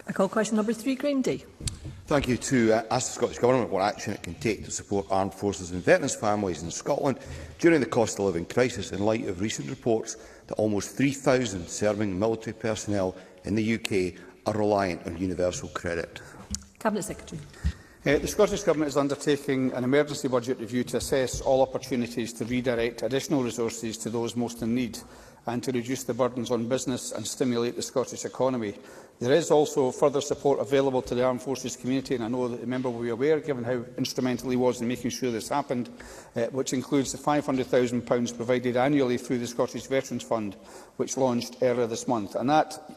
I call question number 3, Graham Day. Thank you. To ask the Scottish Government what action it can take to support armed forces and veterans' families in Scotland during the cost of living crisis, in light of recent reports that almost 3,000 serving military personnel in the UK are reliant on universal credit. Cabinet Secretary. The Scottish Government is undertaking an emergency budget review to assess all opportunities to redirect additional resources to those most in need and to reduce the burdens on business and stimulate the Scottish economy. There is also further support available to the Armed Forces community, and I know that the member will be aware, given how instrumental he was in making sure this happened, which includes the £500,000 provided annually through the Scottish Veterans Fund, which launched earlier this month. And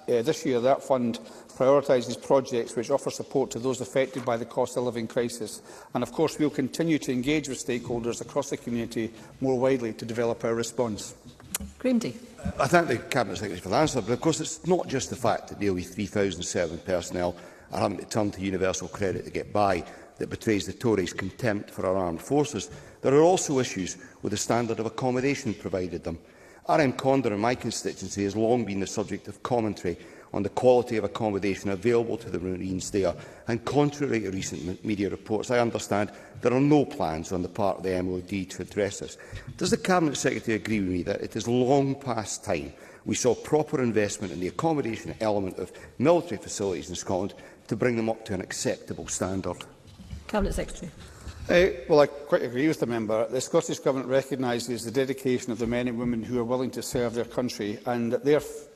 this year, that fund prioritises projects which offer support to those affected by the cost of living crisis. And of course, we will continue to engage with stakeholders across the community more widely to develop our response. Graham Day. I thank the Cabinet Secretary for the answer, but of course it's not just the fact that nearly 3,000 serving personnel are having to turn to universal credit to get by that betrays the Tories' contempt for our armed forces. There are also issues with the standard of accommodation provided them. RM Condor in my constituency has long been the subject of commentary on the quality of accommodation available to the Marines there, and contrary to recent media reports, I understand there are no plans on the part of the MOD to address this. Does the Cabinet Secretary agree with me that it is long past time we saw proper investment in the accommodation element of military facilities in Scotland to bring them up to an acceptable standard? Cabinet Secretary. Well, I quite agree with the member. The Scottish Government recognises the dedication of the men and women who are willing to serve their country, and that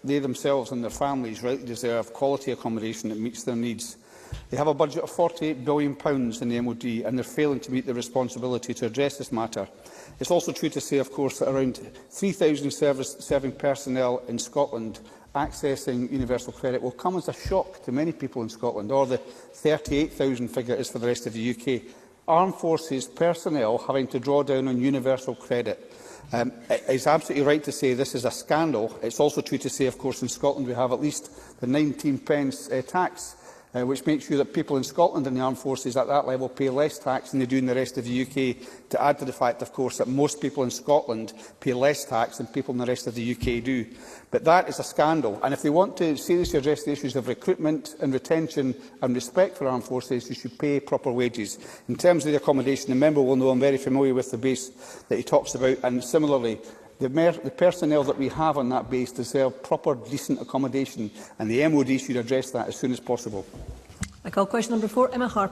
they themselves and their families rightly deserve quality accommodation that meets their needs. They have a budget of £48 billion in the MOD, and they are failing to meet their responsibility to address this matter. It is also true to say, of course, that around 3,000 serving personnel in Scotland accessing universal credit will come as a shock to many people in Scotland, or the 38,000 figure is for the rest of the UK. Armed Forces personnel having to draw down on universal credit. It is absolutely right to say this is a scandal. It is also true to say, of course, in Scotland we have at least the 19p tax, which makes sure that people in Scotland and the Armed Forces at that level pay less tax than they do in the rest of the UK, to add to the fact, of course, that most people in Scotland pay less tax than people in the rest of the UK do. But that is a scandal, and if they want to seriously address the issues of recruitment and retention and respect for armed forces, they should pay proper wages. In terms of the accommodation, the member will know I am very familiar with the base that he talks about, and similarly, the personnel that we have on that base deserve proper, decent accommodation, and the MOD should address that as soon as possible. I call question number 4, Emma Harper.